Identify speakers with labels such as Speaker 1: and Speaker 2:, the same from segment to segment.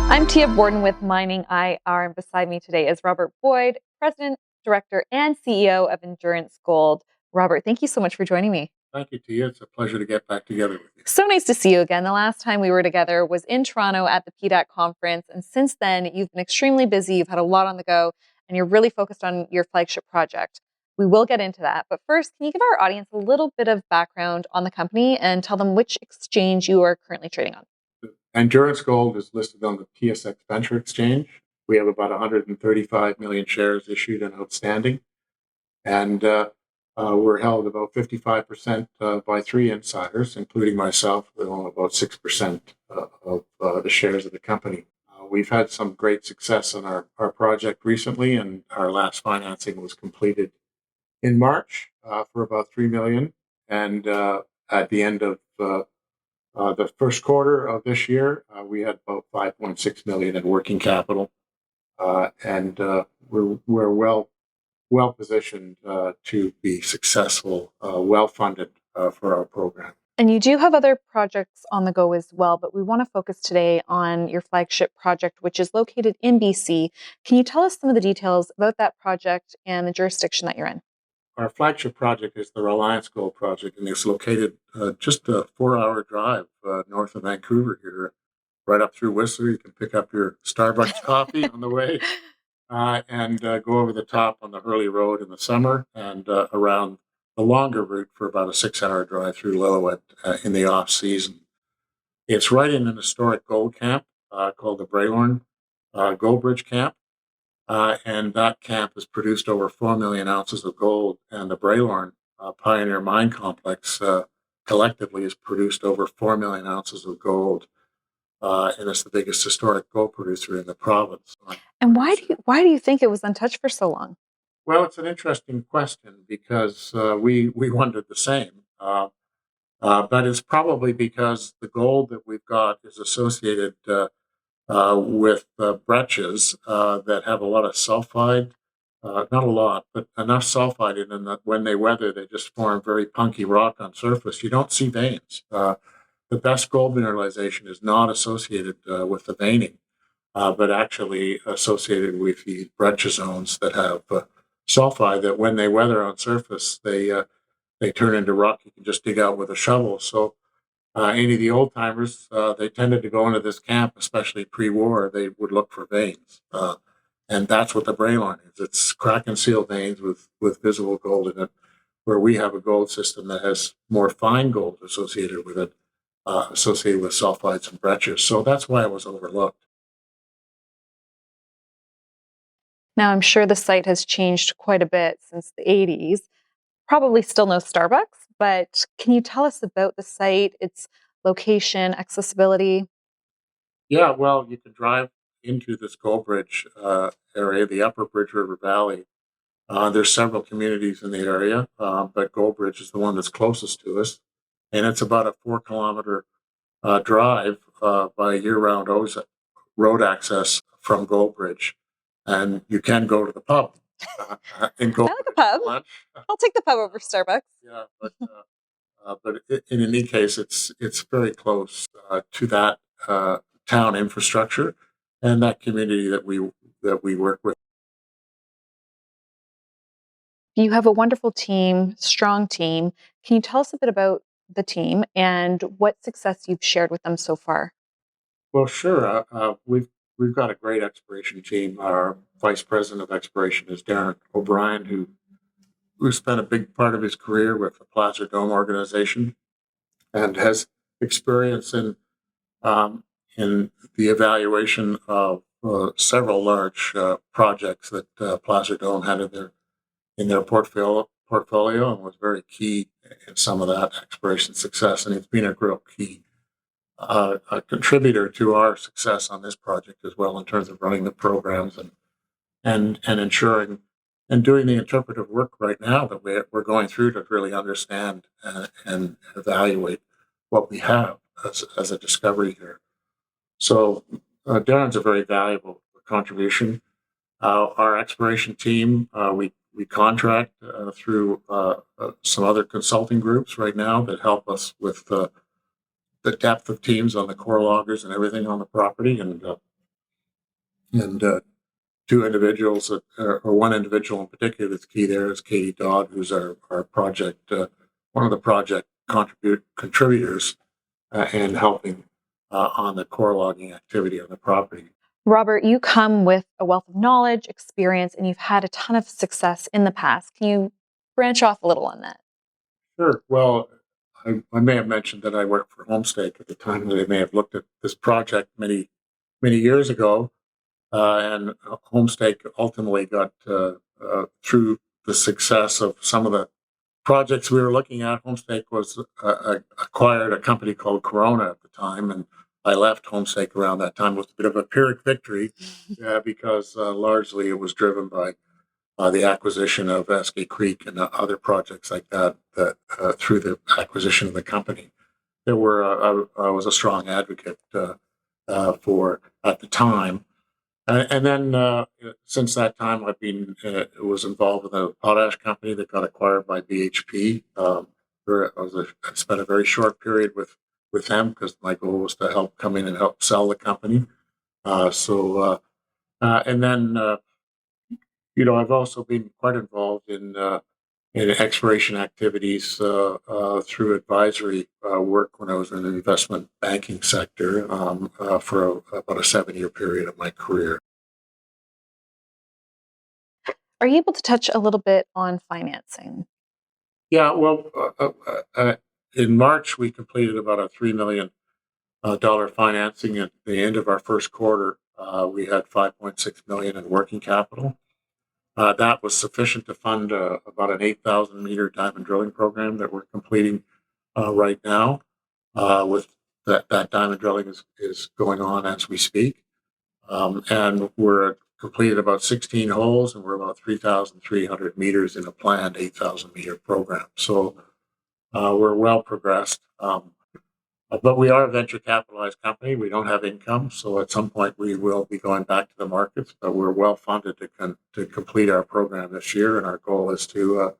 Speaker 1: I'm Tia Borden with MiningIR, and beside me today is Robert Boyd, President, Director, and CEO of Endurance Gold. Robert, thank you so much for joining me.
Speaker 2: Thank you, Tia. It's a pleasure to get back together with you.
Speaker 1: So nice to see you again. The last time we were together was in Toronto at the PDAC conference, and since then, you've been extremely busy, you've had a lot on the go, and you're really focused on your flagship project. We will get into that, but first, can you give our audience a little bit of background on the company and tell them which exchange you are currently trading on?
Speaker 2: Endurance Gold is listed on the TSX Venture exchange. We have about 135 million shares issued and outstanding, and we're held about 55% by three insiders, including myself, who own about 6% of the shares of the company. We've had some great success on our project recently, and our last financing was completed in March for about $3 million, and at the end of the first quarter of this year, we had about $5.6 million in working capital, and we're well positioned to be successful, well funded for our program.
Speaker 1: And you do have other projects on the go as well, but we want to focus today on your flagship project, which is located in BC. Can you tell us some of the details about that project and the jurisdiction that you're in?
Speaker 2: Our flagship project is the Reliance Gold Project, and it's located just a 4-hour drive north of Vancouver here, right up through Whistler. You can pick up your Starbucks coffee on the way and go over the top on the Hurley Road in the summer and around the longer route for about a 6-hour drive through Lillooet in the off season. It's right in an historic gold camp called the Bralorne Gold Bridge Camp. And that camp has produced over 4 million ounces of gold, and the Bralorne-Pioneer Mine Complex collectively has produced over 4 million ounces of gold, and it's the biggest historic gold producer in the province.
Speaker 1: And why do you think it was untouched for so long?
Speaker 2: Well, it's an interesting question because we wondered the same, but it's probably because the gold that we've got is associated with breccias that have a lot of sulfide, not a lot, but enough sulfide in them that when they weather, they just form very punky rock on surface. You don't see veins. The best gold mineralization is not associated with the veining, but actually associated with the breccia zones that have sulfide that when they weather on surface, they turn into rock you can just dig out with a shovel. So any of the old timers, they tended to go into this camp, especially pre-war. They would look for veins, and that's what the Bralorne is. It's crack and seal veins with visible gold in it. Where we have a gold system that has more fine gold associated with it, associated with sulfides and breccias. So that's why it was overlooked.
Speaker 1: Now, I'm sure the site has changed quite a bit since the 80s. Probably still no Starbucks, but can you tell us about the site, its location, accessibility?
Speaker 2: Yeah, well, you can drive into this Gold Bridge area, the Upper Bridge River Valley. There's several communities in the area, but Gold Bridge is the one that's closest to us, and it's about a 4-kilometer drive by year-round road access from Gold Bridge, and you can go to the pub. In Gold
Speaker 1: I like a pub.
Speaker 2: Lunch.
Speaker 1: I'll take the pub over Starbucks.
Speaker 2: Yeah, but in any case, it's very close to that town infrastructure and that community that we work with.
Speaker 1: You have a wonderful team, strong team. Can you tell us a bit about the team and what success you've shared with them so far?
Speaker 2: Well, sure. We've got a great exploration team. Our vice president of exploration is Darren O'Brien, who spent a big part of his career with the Placer Dome organization and has experience in the evaluation of several large projects that Placer Dome had in their portfolio and was very key in some of that exploration success. And he's been a real key a contributor to our success on this project as well in terms of running the programs and ensuring and doing the interpretive work right now that we're going through to really understand and evaluate what we have as a discovery here. So Darren's a very valuable contribution. Our exploration team, we contract through some other consulting groups right now that help us with the depth of teams on the core loggers and everything on the property. And And two individuals, or one individual in particular that's key there is Katie Dodd, who's our project, one of the project contributors and helping on the core logging activity on the property.
Speaker 1: Robert, you come with a wealth of knowledge, experience, and you've had a ton of success in the past. Can you branch off a little on that?
Speaker 2: Sure. Well, I may have mentioned that I worked for Homestake at the time. They may have looked at this project many years ago, and Homestake ultimately got through the success of some of the projects we were looking at. Homestake was acquired a company called Corona at the time, and I left Homestake around that time. It was a bit of a Pyrrhic victory because largely it was driven by the acquisition of Eskay Creek and other projects like that through the acquisition of the company. There were I was a strong advocate for at the time. And then since that time, I've been was involved with a potash company that got acquired by BHP. I spent a very short period with them because my goal was to help come in and help sell the company. And then I've also been quite involved in exploration activities through advisory work when I was in the investment banking sector for about a 7-year period of my career.
Speaker 1: Are you able to touch a little bit on financing?
Speaker 2: Yeah, well, in March, we completed about a $3 million financing. At the end of our first quarter, we had $5.6 million in working capital. That was sufficient to fund about an 8,000 meter diamond drilling program that we're completing right now. With that diamond drilling is going on as we speak. And we're completed about 16 holes, and we're about 3,300 meters in a planned 8,000 meter program. So we're well progressed. But we are a venture capitalized company. We don't have income, so at some point we will be going back to the markets. But we're well funded to complete our program this year, and our goal is to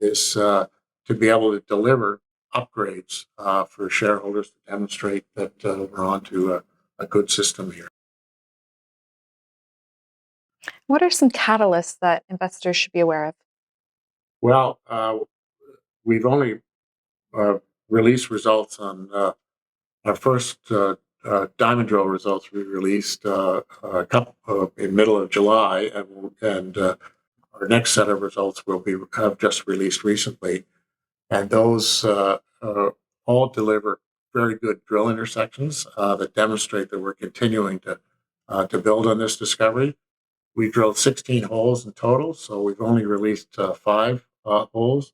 Speaker 2: be able to deliver upgrades for shareholders to demonstrate that we're onto a good system here.
Speaker 1: What are some catalysts that investors should be aware of?
Speaker 2: Well, we've only released results on our first diamond drill results. We released a couple in middle of July, and our next set of results have just released recently, and those all deliver very good drill intersections that demonstrate that we're continuing to build on this discovery. We drilled 16 holes in total, so we've only released 5 holes.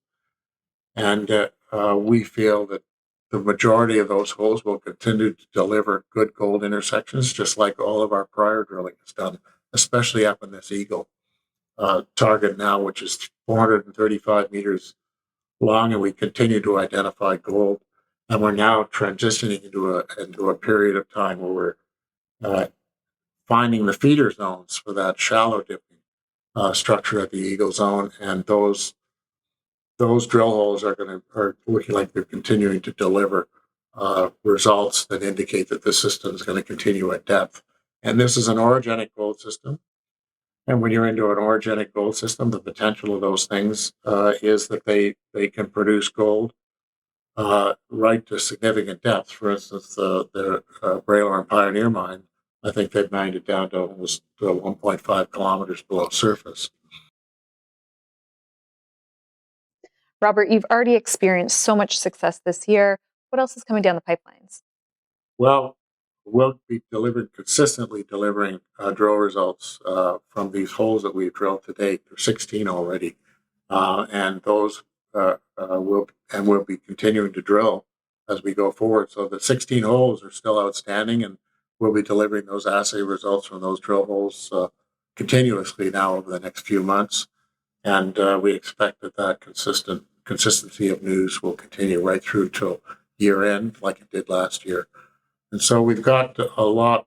Speaker 2: And we feel that the majority of those holes will continue to deliver good gold intersections, just like all of our prior drilling has done, especially up in this Eagle target now, which is 435 meters long, and we continue to identify gold. And we're now transitioning into a period of time where we're finding the feeder zones for that shallow dipping structure at the Eagle Zone, and those drill holes are looking like they're continuing to deliver results that indicate that the system is going to continue at depth. And this is an orogenic gold system. And when you're into an orogenic gold system, the potential of those things is that they can produce gold right to significant depth. For instance, the Bralorne-Pioneer mine, I think they've mined it down to almost 1.5 kilometers below surface.
Speaker 1: Robert, you've already experienced so much success this year. What else is coming down the pipelines?
Speaker 2: Well, we'll be consistently delivering drill results from these holes that we've drilled to date. There's 16 already, and those we'll be continuing to drill as we go forward. So the 16 holes are still outstanding, and we'll be delivering those assay results from those drill holes continuously now over the next few months. And we expect that consistency of news will continue right through till year end, like it did last year. And so we've got a lot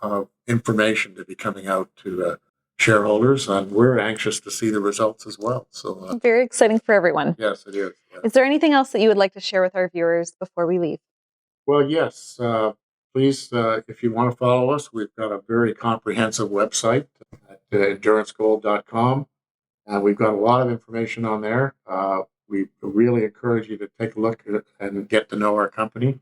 Speaker 2: of information to be coming out to shareholders, and we're anxious to see the results as well. So
Speaker 1: very exciting for everyone.
Speaker 2: Yes, it is. Yeah.
Speaker 1: Is there anything else that you would like to share with our viewers before we leave?
Speaker 2: Well, yes. please, if you want to follow us, we've got a very comprehensive website at endurancegold.com. And we've got a lot of information on there. We really encourage you to take a look at it and get to know our company.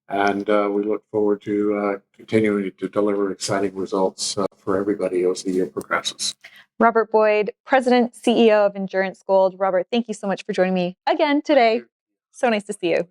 Speaker 2: And we look forward to continuing to deliver exciting results for everybody as the year progresses.
Speaker 1: Robert Boyd, President, CEO of Endurance Gold. Robert, thank you so much for joining me again today. So nice to see you.